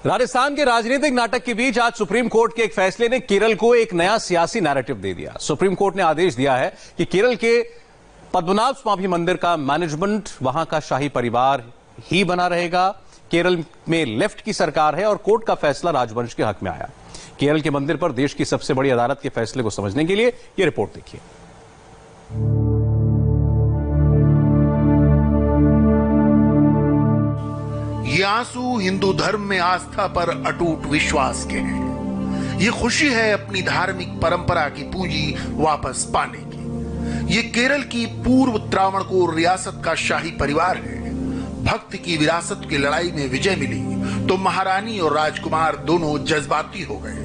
राजस्थान के राजनीतिक नाटक के बीच आज सुप्रीम कोर्ट के एक फैसले ने केरल को एक नया सियासी नैरेटिव दे दिया। सुप्रीम कोर्ट ने आदेश दिया है कि केरल के पद्मनाभ स्वामी मंदिर का मैनेजमेंट वहां का शाही परिवार ही बना रहेगा। केरल में लेफ्ट की सरकार है और कोर्ट का फैसला राजवंश के हक में आया। केरल के मंदिर पर देश की सबसे बड़ी अदालत के फैसले को समझने के लिए यह रिपोर्ट देखिए। ये आंसू हिंदू धर्म में आस्था पर अटूट विश्वास के हैं। ये खुशी है अपनी धार्मिक परंपरा की पूंजी वापस पाने की। ये केरल की पूर्व त्रावणकोर रियासत का शाही परिवार है। भक्त की विरासत की लड़ाई में विजय मिली तो महारानी और राजकुमार दोनों जज्बाती हो गए।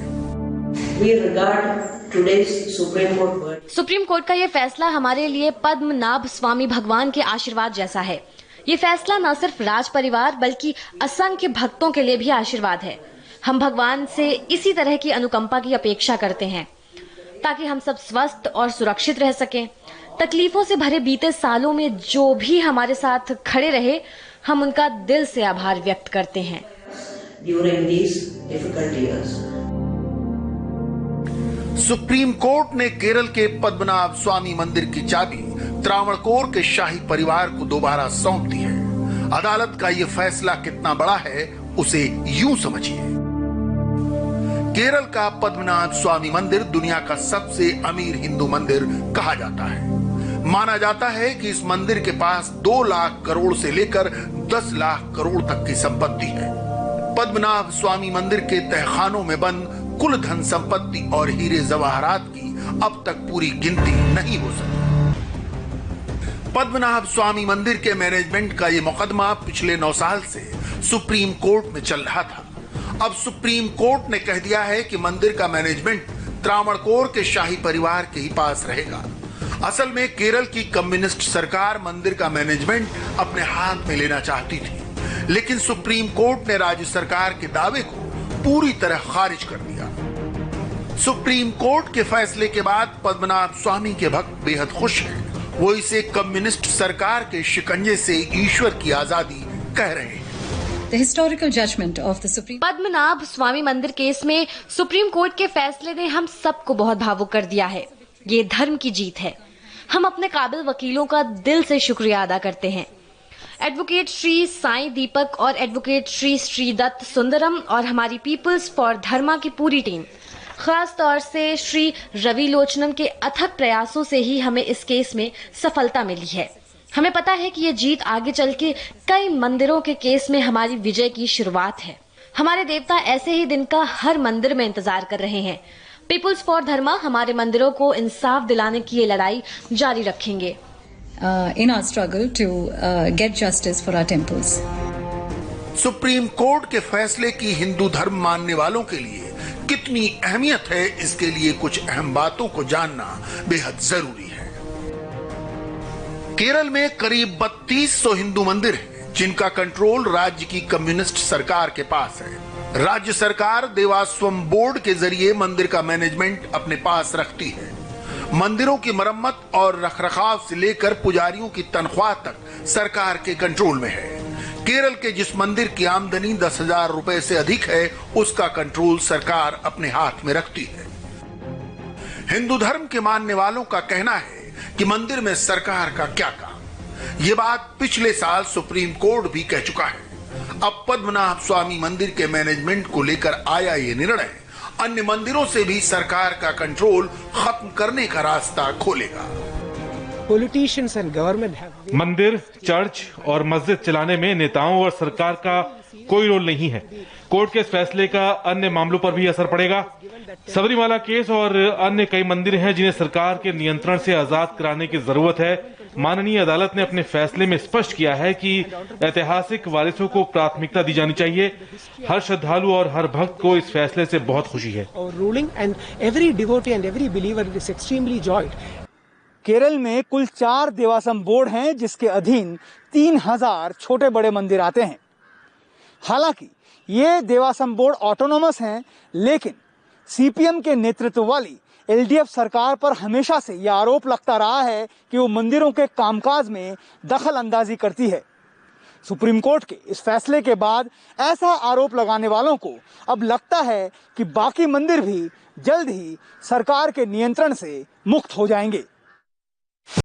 सुप्रीम कोर्ट का ये फैसला हमारे लिए पद्मनाभ स्वामी भगवान के आशीर्वाद जैसा है। ये फैसला न सिर्फ राज परिवार बल्कि असंख्य भक्तों के लिए भी आशीर्वाद है। हम भगवान से इसी तरह की अनुकंपा की अपेक्षा करते हैं ताकि हम सब स्वस्थ और सुरक्षित रह सकें। तकलीफों से भरे बीते सालों में जो भी हमारे साथ खड़े रहे, हम उनका दिल से आभार व्यक्त करते हैं। सुप्रीम कोर्ट ने केरल के पद्मनाभ स्वामी मंदिर की चाबी त्रावणकोर के शाही परिवार को दोबारा सौंप दी है। अदालत का यह फैसला कितना बड़ा है उसे यूं समझिए। केरल का पद्मनाभ स्वामी मंदिर दुनिया का सबसे अमीर हिंदू मंदिर कहा जाता है। माना जाता है कि इस मंदिर के पास 2 लाख करोड़ से लेकर 10 लाख करोड़ तक की संपत्ति है। पद्मनाभ स्वामी मंदिर के तहखानों में बंद कुल धन संपत्ति और हीरे जवाहरात की अब तक पूरी गिनती नहीं हो सकी। पद्मनाभ स्वामी मंदिर के मैनेजमेंट का यह मुकदमा पिछले 9 साल से सुप्रीम कोर्ट में चल रहा था। अब सुप्रीम कोर्ट ने कह दिया है कि मंदिर का मैनेजमेंट त्रावणकोर के शाही परिवार के ही पास रहेगा। असल में केरल की कम्युनिस्ट सरकार मंदिर का मैनेजमेंट अपने हाथ में लेना चाहती थी, लेकिन सुप्रीम कोर्ट ने राज्य सरकार के दावे को पूरी तरह खारिज कर दिया। सुप्रीम कोर्ट के फैसले के बाद पद्मनाभ स्वामी के भक्त बेहद खुश हैं। वो इसे कम्युनिस्ट सरकार के शिकंजे से ईश्वर की आजादी कह रहे हैं। The historical judgment of the Supreme Padmanabha स्वामी मंदिर केस में सुप्रीम कोर्ट के फैसले ने हम सबको बहुत भावुक कर दिया है। ये धर्म की जीत है। हम अपने काबिल वकीलों का दिल से शुक्रिया अदा करते हैं। एडवोकेट श्री साई दीपक और एडवोकेट श्री श्रीदत्त सुंदरम और हमारी पीपल्स फॉर धर्मा की पूरी टीम, खास तौर से श्री रवि लोचनम के अथक प्रयासों से ही हमें इस केस में सफलता मिली है। हमें पता है कि ये जीत आगे चल के कई मंदिरों के केस में हमारी विजय की शुरुआत है। हमारे देवता ऐसे ही दिन का हर मंदिर में इंतजार कर रहे हैं। पीपल्स फॉर धर्मा हमारे मंदिरों को इंसाफ दिलाने की ये लड़ाई जारी रखेंगे। in our struggle to get justice for our temples. Supreme court के फैसले की हिंदू धर्म मानने वालों के लिए कितनी अहमियत है, इसके लिए कुछ अहम बातों को जानना बेहद जरूरी है। केरल में करीब 3200 हिंदू मंदिर हैं, जिनका कंट्रोल राज्य की कम्युनिस्ट सरकार के पास है। राज्य सरकार देवास्वम बोर्ड के जरिए मंदिर का मैनेजमेंट अपने पास रखती है। मंदिरों की मरम्मत और रखरखाव से लेकर पुजारियों की तनख्वाह तक सरकार के कंट्रोल में है। केरल के जिस मंदिर की आमदनी 10,000 रुपए से अधिक है, उसका कंट्रोल सरकार अपने हाथ में रखती है। हिंदू धर्म के मानने वालों का कहना है कि मंदिर में सरकार का क्या काम। ये बात पिछले साल सुप्रीम कोर्ट भी कह चुका है। अब पद्मनाभ स्वामी मंदिर के मैनेजमेंट को लेकर आया ये निर्णय अन्य मंदिरों से भी सरकार का कंट्रोल खत्म करने का रास्ता खोलेगा। मंदिर, चर्च और मस्जिद चलाने में नेताओं और सरकार का कोई रोल नहीं है। कोर्ट के इस फैसले का अन्य मामलों पर भी असर पड़ेगा। सबरीमाला केस और अन्य कई मंदिर हैं जिन्हें सरकार के नियंत्रण से आजाद कराने की जरूरत है। माननीय अदालत ने अपने फैसले में स्पष्ट किया है कि ऐतिहासिक वारिसों को प्राथमिकता दी जानी चाहिए। हर श्रद्धालु और हर भक्त को इस फैसले से बहुत खुशी है। केरल में कुल 4 देवास्वम बोर्ड हैं, जिसके अधीन 3000 छोटे बड़े मंदिर आते हैं। हालांकि ये देवास्वम बोर्ड ऑटोनोमस हैं, लेकिन सीपीएम के नेतृत्व वाली एलडीएफ सरकार पर हमेशा से यह आरोप लगता रहा है कि वो मंदिरों के कामकाज में दखल अंदाजी करती है। सुप्रीम कोर्ट के इस फैसले के बाद ऐसा आरोप लगाने वालों को अब लगता है कि बाकी मंदिर भी जल्द ही सरकार के नियंत्रण से मुक्त हो जाएंगे।